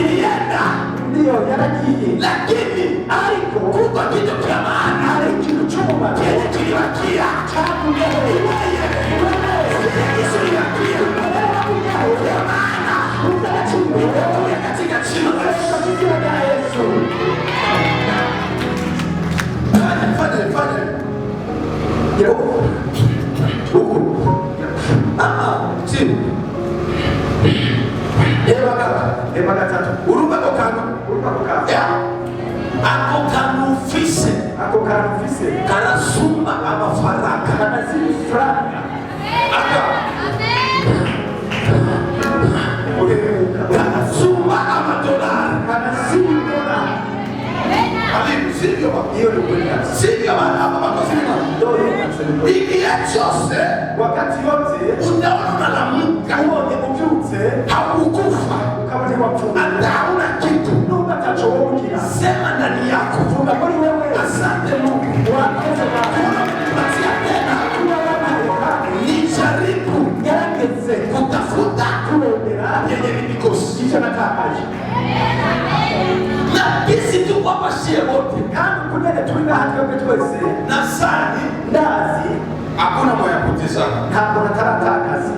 ilienda, ndio yaragiye, lakini ariko kuko kitu cha maana ari ikintu cy'umumaro kenye kilibakia cyakugerewe katika jina la Yesu. Fanya. Huku. Chini. Eba gatatu. Uruba kokano. Ya. Ako kanufise. Karasumba amafaranga. kanazifranga Karasumba amadolari. kanazindona Sivyo igihe cyose wakati yote utaona unalamuka ubonye ubyutse haukufa ukabone wapfuye hauna kitu nubwo ataco wogira sema ndani yako vuga muri wewe asante Mungu wakoze kupatia tena nijaribu yarageze kutafuta kurondera yenye nilikosa icyo natakaje na kisi tuko hapa shie wote kandi kunyene turi ngaha twebwe twese nasani ndazi hakuna moya kutizana ntabwo nataratakaza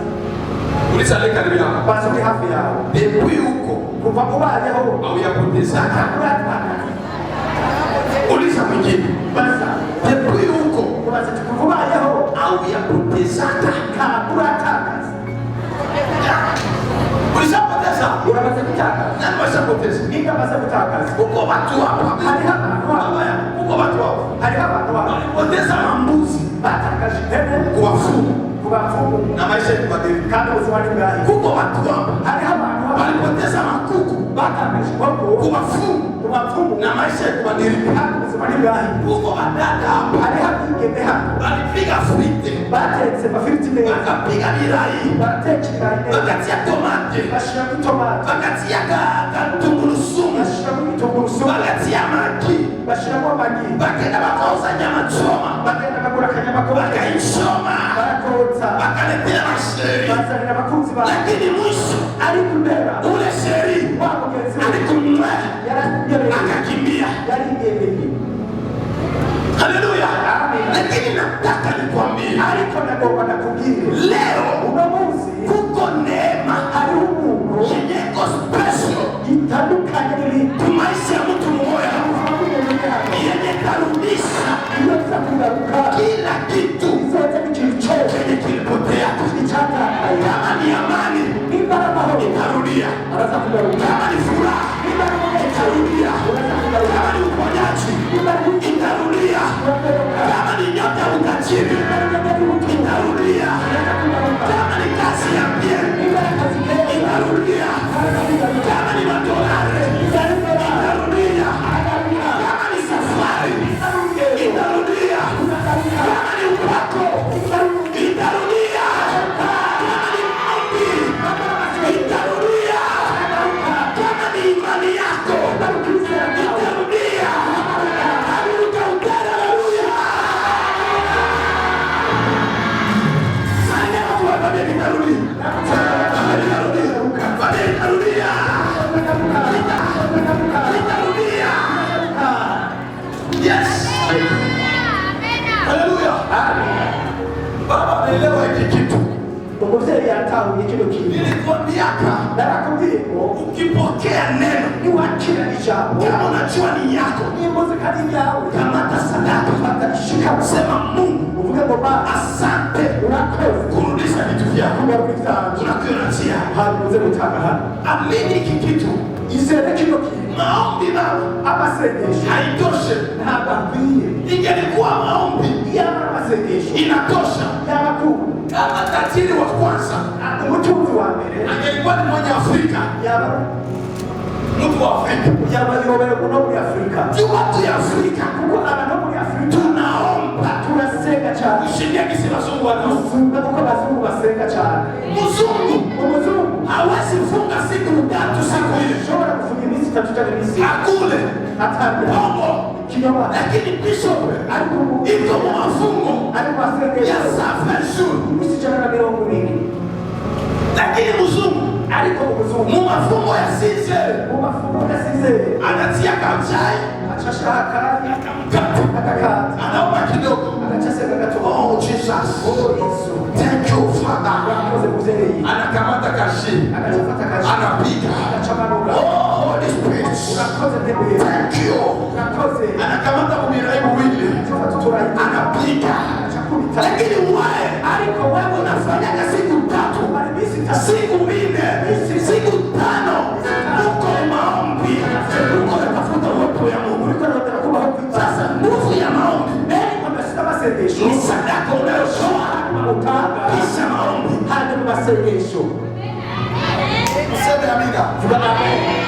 ulisaleka ni bila baza uri hafi yawe depuis huko kuva ubayeho au ya kutizana ntakuratakaza uliza mwingine baza depuis huko ubaza kuva ubayeho au ya kutizana ntakuratakaza ulishapoteza uramaze gutakaza nani washapoteza ninga amaze gutakaza uko watu hapa hariho abantu baba ya uko watu hapa hariho abantu walipoteza mambuzi batakaje ihene kuwafunga ku bapfumu na maisha yakubadilika kandi ubuzima ni bwahi kuko watu hapa hariho abantu walipoteza makuku batakaje inkoko kuwafunga ku bapfumu na maisha yakubadilika kandi ubuzima ni bwahi kuko wadada hapa hariho abigeme hano walipiga frite batetse amafiriti neza wakapiga mirai barateka ibirayi neza wakatia tomate bashyiramo itomati wakatia katungurusumu bashyiramo ibitunguru wakatia magi bashyiramo amagi bakenda bakauza nyama choma bagenda bagura akanyama ko wakaichoma barakotsa wakaletea masheri bazanira abakunzi babo lakini mwisho ariko imbere ule sheri wa mugenzi we alikumwa yaragereye akakimbia. yarigendeye Haleluya. Lakini nataka nikwambie ariko nagomba nakubwire leo uno munsi kuko neema hariho umuntu yenye iko special itandukanye n'ibindi ku maisha ya mtu mmoja yenye tarudisha iyo nza kugaruka kila kitu izoza n'ikintu cyose chenye kilipotea. icyatakaye Kama ni amani nimba ari amahoro itarudia, araza kugaruka kama ni furaha nimba ari umunezero itarudia, uraza kugaruka kama ni uponyaji nimba ari itarudia, uragaruka kama ni nyota ya utajiri nimba ari nyanya y'ubutunzi itarudia, uraza kugaruka kama ni kazi ya bien nimba ari akazi keza itarudia, araza kugaruka kama ni madolari nimba ari mbere itarudia, kama ni safari itarudia, kama ni upako itarudia, kama ni maombi itarudia, kama ni imani yako itarudia. Haruka utara, haleluya. Sana watu wa Babeli itarudia. Babeli itarudia. Babeli itarudia. Itarudia. Yes. Haleluya. Baba ameelewa hiki kitu. umubyeyi yatahuye kino kintu Nilikwambiaka narakubwiye ngo ukipokea neno niwakira ijambo kama unajua ni yako, nimbuze kandi ryawe kamata sadaka, fatashika sema Mungu uvuge ngo ba asante urakoze kurudisha vitu vyako, kugaruka ibyanjye unakiona hano uze gutanga hano amini hiki kitu. izere kino kintu Maombi baba amasengesho haitoshe. ntabwo akwiye Ingelikuwa maombi iyaba amasengesho inatosha, yaba akuru kama tajiri wa kwanza umutunzi wa mbere angelikuwa ni mwenye Afrika, yaba mtu wa Afrika, yaba yobere kuno muri Afurika juu watu ya Afrika kuko abantu muri Afurika tunaomba turasenga cyane kushindia kisi wazungu wanaofunga. kuko abazungu basenga cyane Mzungu umuzungu hawezi funga siku tatu, siku ile ushobora kuvuga iminsi itatu cyangwa iminsi akule atangira bongo, kinyoma lakini bishop ariko ubu iko mu mafungo ari ya masengesho safa shuru, iminsi 120 lakini mzungu ariko ubuzungu mu mafungo yasize mu mafungo yasize anatia kamchai achashaka akamkata akakata anaomba kidogo anachaseka gato. oh Jesus Oh Yesu, thank you Father urakoze muzee. anakamata kashi Anachafata kazi, anapiga anachamanuka. oh Holy Spirit Urakoze Mungu. thank you Urakoze. anakamata mumirai miwili Anachafata turai, anapiga anachakubita. lakini wewe Ariko wewe unafanyaga siku tatu unabisi tatu. siku nne siku tano uko maombi uko natafuta uwepo ya Mungu. Ulikuwa unataka kubaho kwita. Sasa nguvu ya maombi Nani ameshinda masengesho? ni sadaka unayotoa Utanga. kisha maombi. Hadi masengesho. Useme amina. Tuka amen.